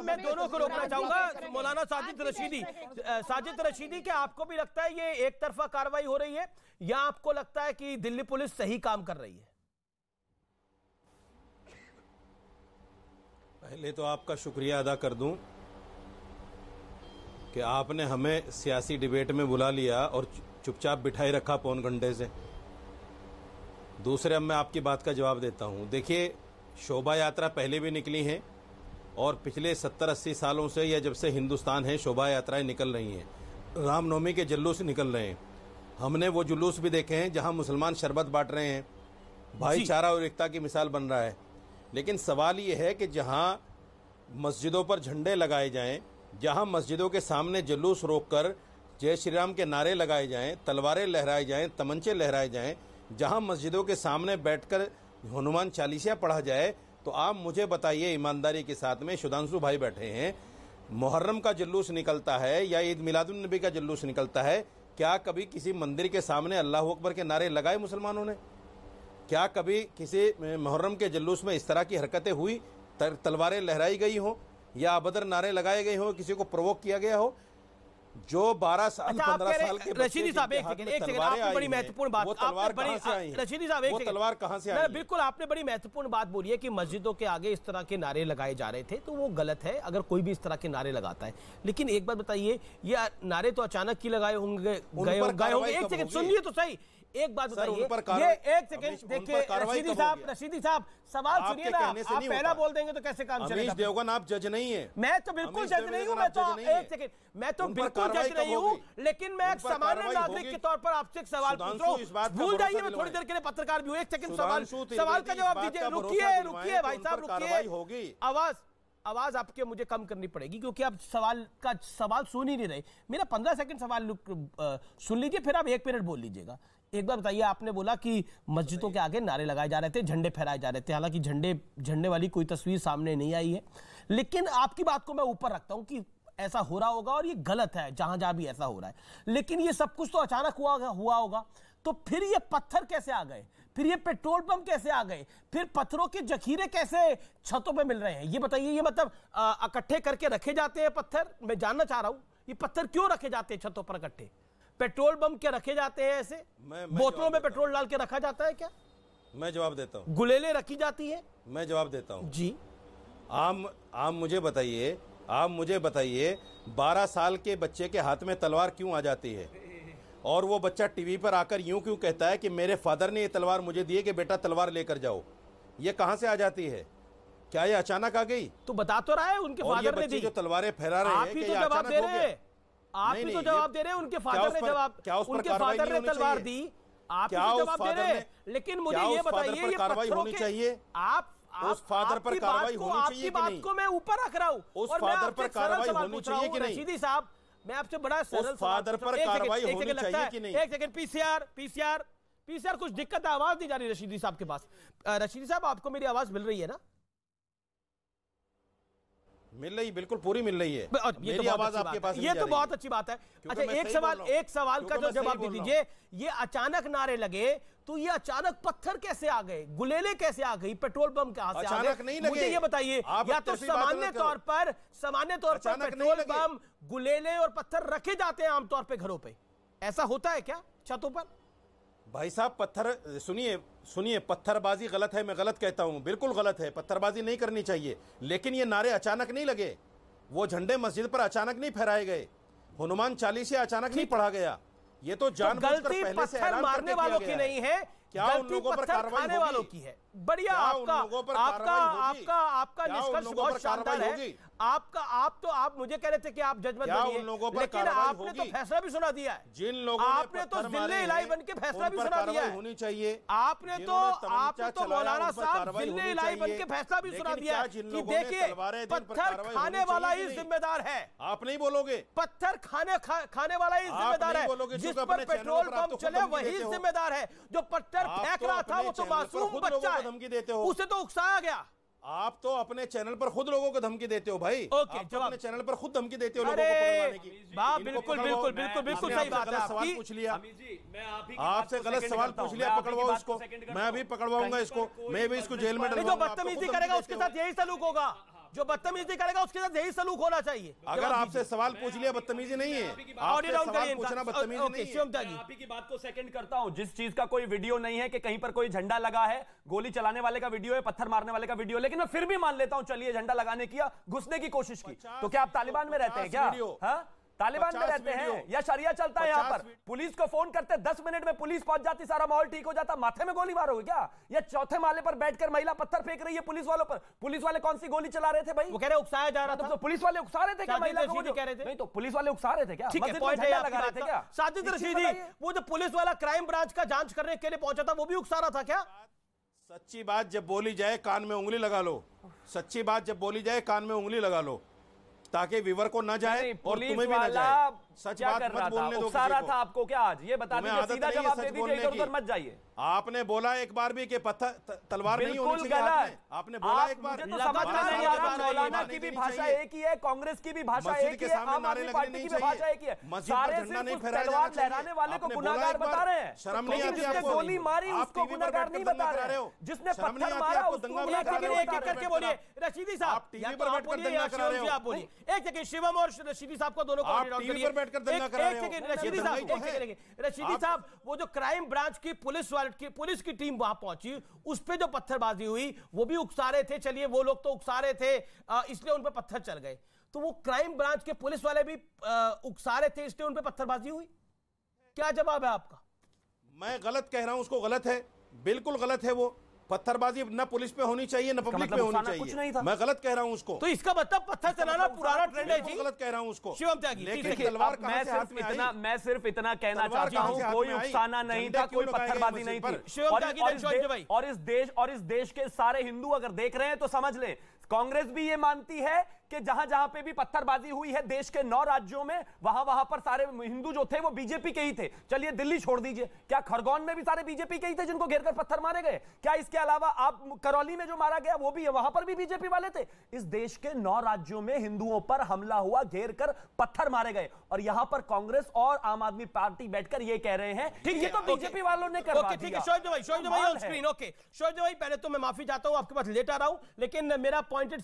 मैं दोनों को रोकना चाहूंगा। मौलाना साजिद रशीदी, क्या आपको भी लगता है ये एक तरफा कार्रवाई हो रही है या आपको लगता है कि दिल्ली पुलिस सही काम कर रही है? पहले तो आपका शुक्रिया अदा कर दूं कि आपने हमें सियासी डिबेट में बुला लिया और चुपचाप बिठाई रखा पौन घंटे से। दूसरे, अब मैं आपकी बात का जवाब देता हूं। देखिए, शोभा यात्रा पहले भी निकली है और पिछले 70-80 सालों से या जब से हिंदुस्तान है शोभा यात्राएं निकल रही हैं, रामनवमी के जुलूस निकल रहे हैं। हमने वो जुलूस भी देखे हैं जहां मुसलमान शरबत बांट रहे हैं, भाईचारा और एकता की मिसाल बन रहा है। लेकिन सवाल ये है कि जहां मस्जिदों पर झंडे लगाए जाएं, जहां मस्जिदों के सामने जुलूस रोककर जय श्री राम के नारे लगाए जाएं, तलवारें लहराए जाएं, तमंचे लहराए जाएं, जहां मस्जिदों के सामने बैठकर हनुमान चालीसा पढ़ा जाए, तो आप मुझे बताइए ईमानदारी के साथ में, सुधांशु भाई बैठे हैं, मुहर्रम का जुलूस निकलता है या ईद मिलादुन नबी का जुलूस निकलता है, क्या कभी किसी मंदिर के सामने अल्लाह अकबर के नारे लगाए मुसलमानों ने? क्या कभी किसी मुहर्रम के जुलूस में इस तरह की हरकतें हुई, तलवारें लहराई गई हो या अबदर नारे लगाए गए हो, किसी को प्रोवोक किया गया हो? जो 12 साल 15 साल के रशीदी साहब, एक सेकंड, आपने बड़ी महत्वपूर्ण बात, रशीदी साहब एक सेकंड, तलवार कहां से आई? बिल्कुल, आपने बड़ी महत्वपूर्ण बात बोली है कि मस्जिदों के आगे इस तरह के नारे लगाए जा रहे थे, तो वो गलत है अगर कोई भी इस तरह के नारे लगाता है। लेकिन एक बात बताइए, ये नारे तो अचानक की लगाए होंगे, गए होंगे। एक सेकंड सुनिए तो सही, एक बात बताइए, ये एक सेकंड देखिए रशीदी साहब, सवाल सुनिए ना, आप पहला बोल देंगे तो कैसे काम चलेगा? देवगन, आप जज नहीं है। मैं तो बिल्कुल जज नहीं हूं, मैं तो एक सेकंड, मैं तो बिल्कुल जज नहीं हूं, लेकिन मैं एक सामान्य नागरिक के तौर पर आपसे एक सवाल पूछ रहा हूं। भूल जाइए, मैं थोड़ी देर के लिए पत्रकार भी हूं। एक सेकंड, सवाल का जवाब दीजिए। रुकिए भाई साहब, रुकिए। आवाज आपके मुझे कम करनी पड़ेगी क्योंकि आप सवाल सुन ही नहीं रहे। मेरा 15 सेकंड सवाल सुन लीजिए, फिर आप 1 मिनट बोल लीजिएगा। एक बार बताइए, आपने बोला कि मस्जिदों के आगे नारे लगाए जा रहे थे, झंडे फहराए जा रहे थे, हालांकि झंडे वाली कोई तस्वीर सामने नहीं आई है, लेकिन आपकी बात को मैं ऊपर रखता हूं कि ऐसा हो रहा होगा और ये गलत है जहां जहां भी ऐसा हो रहा है, लेकिन ये सब कुछ तो अचानक हुआ होगा। तो फिर ये पत्थर कैसे आ गए, फिर ये पेट्रोल पंप कैसे आ गए, फिर पत्थरों के जखीरे कैसे छतों पे मिल रहे हैं? ये बताइए, ये मतलब इकट्ठे करके रखे जाते हैं पत्थर? मैं जानना चाह रहा हूं, ये पत्थर क्यों रखे जाते हैं छतों पर इकट्ठे? पेट्रोल बम क्या रखे जाते हैं ऐसे? बोतलों में पेट्रोल डाल के रखा जाता है क्या? मैं जवाब देता हूं। गुलेले रखी जाती है? मैं जवाब देता हूं जी। आप मुझे बताइए 12 साल के बच्चे के हाथ में तलवार क्यों आ जाती है और वो बच्चा टीवी पर आकर यूं क्यों कहता है कि मेरे फादर ने ये तलवार मुझे दी है कि बेटा तलवार लेकर जाओ? ये कहां से आ जाती है? क्या ये अचानक आ गई? तो बता तो रहा है उनके फादर ने दी। जो तलवारें फहरा रहे हैं, आप ही तो जवाब दे रहे हैं, आप ही तो जवाब दे रहे हैं। उनके फादर ने उनके फादर ने तलवार दी, आप ही तो जवाब दे रहे हैं। लेकिन मुझे ये बताइए, ये कार्रवाई होनी चाहिए? आप उस फादर पर कार्रवाई होनी चाहिए कि नहीं? आपकी बात को मैं ऊपर रख रहा हूं, उस फादर पर कार्रवाई होनी चाहिए कि नहीं? रशीदी साहब, मैं आपसे बड़ा सरल फादर पर कार्रवाई होनी चाहिए कि नहीं? एक सेकंड, पीसीआर कुछ दिक्कत है, आवाज नहीं जा रही रशीदी साहब के पास। रशीदी साहब, आपको मेरी आवाज मिल रही है ना? मिल रही, बिल्कुल पूरी मिल रही है। मेरी आवाज आपके पास, ये तो बहुत अच्छी बात है। अच्छा, एक सवाल का जो जवाब दे दीजिए, ये अचानक नारे लगे तो ये अचानक पत्थर कैसे आ गए, गुलेले कैसे आ गई, पेट्रोल पंप कहां से आ गए? मुझे ये बताइए। या तो सामान्य तौर पर पेट्रोल पंप, गुलेले और पत्थर रखे जाते हैं आमतौर पर घरों पे, ऐसा होता है क्या छतों पर? भाई साहब, पत्थर सुनिए, पत्थरबाजी गलत है, मैं गलत कहता हूं, बिल्कुल गलत है, पत्थरबाजी नहीं करनी चाहिए। लेकिन ये नारे अचानक नहीं लगे, वो झंडे मस्जिद पर अचानक नहीं फहराए गए, हनुमान चालीसा अचानक नहीं पढ़ा गया। ये तो जानबूझकर पहले से ऐलान मारने वालों की नहीं है, क्या उन लोगों पर कार्रवाई खाने वालों की है? बढ़िया, आपका निष्कर्ष बहुत शानदार है। आप मुझे कह रहे थे कि आप जज मत बनिए, लेकिन आपने तो फैसला भी सुना दिया है। जिन लोगों आपने तो जिले इलाही बन के फैसला भी सुना दिया है। होनी चाहिए। आपने तो मौलाना साहब जिले इलाही बन के फैसला भी सुना दिया है कि देखिए, पत्थर खाने वाला ही जिम्मेदार है। आप नहीं बोलोगे? पत्थर खाने वाला ही जिम्मेदार है, जिस पर पेट्रोल पंप चले वही जिम्मेदार है। जो पत्थर फेंक रहा था वो तो मासूम बच्चा है, धमकी देते हो, उसे तो उकसाया गया। आप तो अपने चैनल पर खुद लोगों को धमकी देते हो भाई। ओके, आप तो अपने चैनल पर खुद धमकी देते हो लोगों को पकड़वाने की। बिल्कुल सही बात है। सवाल पूछ लिया, आपसे गलत सवाल पूछ लिया, पकड़वाओ इसको। मैं अभी पकड़वाऊंगा इसको, मैं भी इसको जेल में जो बदतमीजी करेगा उसके साथ यही सलूक होगा। जो बदतमीजी करेगा उसके साथ यही सलूक होना चाहिए। अगर आपसे सवाल पूछ लिया बदतमीजी नहीं है, आपसे सवाल पूछना बदतमीजी नहीं है। आप ही की बात को सेकंड करता हूं, जिस चीज का कोई वीडियो नहीं है कि कहीं पर कोई झंडा लगा है, गोली चलाने वाले का वीडियो है, पत्थर मारने वाले का वीडियो, लेकिन मैं फिर भी मान लेता हूं चलिए झंडा लगाने की, घुसने की कोशिश की, तो क्या आप तालिबान में रहते हैं क्या? तालिबान में रहते हैं या शरिया चलता है यहाँ पर? पुलिस को फोन करते 10 मिनट में पुलिस पहुंच जाती, सारा माहौल ठीक हो जाता, माथे में गोली मारोगे क्या? या चौथे माले पर बैठकर महिला पत्थर फेंक रही है पुलिस वालों पर, पुलिस वाले कौन सी गोली चला रहे थे भाई? वो कह रहे उकसाया जा रहा था, तो पुलिस वाले उकसा रहे थे क्या महिला को? कह रहे थे नहीं तो पुलिस वाले उकसा रहे थे क्या? ठीक है, पॉइंट है, लगा रहे थे क्या? साजिद रशीदी वो जो पुलिस वाला क्राइम ब्रांच का जांच करने के लिए पहुंचा था वो भी उकसा रहा था क्या? सच्ची बात जब बोली जाए कान में उंगली लगा लो, सच्ची बात जब बोली जाए कान में उंगली लगा लो, ताकि विवर को न जाए और तुम्हें भी न जाए। सच बात मत बोलने दो। उकसा रहा था आपको क्या? आज ये बता दीजिए, सीधा जवाब दे दीजिए, इधर-उधर मत जाइए। आपने बोला एक बार भी कि पत्थर तलवार नहीं होनी चाहिए हाथ में, आपने बोला एक बार। मुझे तो समझ में नहीं आ रहा, मौलाना की भी भाषा एक ही है, कांग्रेस की भी भाषा एक ही है, आम आदमी पार्टी की भी भाषा एक ही है। सारे सिर्फ तलवार लहराने वाले को गुनाहगार बता रहे हैं। शर्म नहीं आती जिसने आपको? गोली मारी उसको गुनाहगार नहीं बता रहे हो, जिसने पत्थर मारा उसको गुनाहगार नहीं बता रहे। करके बोलिए रशीदी साहब, टीवी पर बैठकर दंगा करा रहे हो। आप बोलिए एक सेकंड, शिवम और रशीदी साहब को दोनों को टीवी पर बैठकर दंगा करा रहे हो। रशीदी साहब रशीदी साहब, वो जो क्राइम ब्रांच की पुलिस की टीम वहां पहुंची, उस पे जो पत्थरबाजी हुई वो भी उकसा रहे थे, चलिए वो लोग तो उकसा रहे थे इसलिए उन पे पत्थर चल गए, तो वो क्राइम ब्रांच के पुलिस वाले भी उकसा रहे थे इसलिए उन पे पत्थरबाजी हुई? क्या जवाब है आपका? मैं गलत कह रहा हूं उसको? गलत है, बिल्कुल गलत है। वो पत्थरबाजी न पुलिस पे होनी चाहिए न पब्लिक पे होनी चाहिए। मैं गलत कह रहा हूं उसको। तो इसका मतलब पत्थर चलाना पुराना ट्रेंड है जी? गलत कह रहा हूं उसको। शिवम त्यागी, लेकिन तलवार कहां से हाथ में आई? मैं सिर्फ इतना कहना चाहता हूं, कोई उकसाना नहीं था, कोई पत्थरबाजी नहीं थी। और इस देश के सारे हिंदू अगर देख रहे हैं तो समझ लें, कांग्रेस भी ये मानती है कि जहां जहां पे भी पत्थरबाजी हुई है देश के 9 राज्यों में, वहां पर सारे हिंदू जो थे वो बीजेपी के ही थे। चलिए दिल्ली छोड़ दीजिए, क्या खरगोन में भी सारे बीजेपी के ही थे जिनको घेरकर पत्थर मारे गए? क्या इसके अलावा आप करौली में जो मारा गया वो भी है, वहां पर भी बीजेपी वाले थे? इस देश के 9 राज्यों में हिंदुओं पर हमला हुआ, घेरकर पत्थर मारे गए, और यहां पर कांग्रेस और आम आदमी पार्टी बैठकर ये कह रहे हैं ठीक है तो बीजेपी वालों ने करवा दिया। ठीक है शोएब भाई ऑन स्क्रीन। ओके शोएब भाई, पहले तो मैं माफी चाहता हूं, आपके पास लेट आ रहा हूं, लेकिन मेरा पॉइंटेड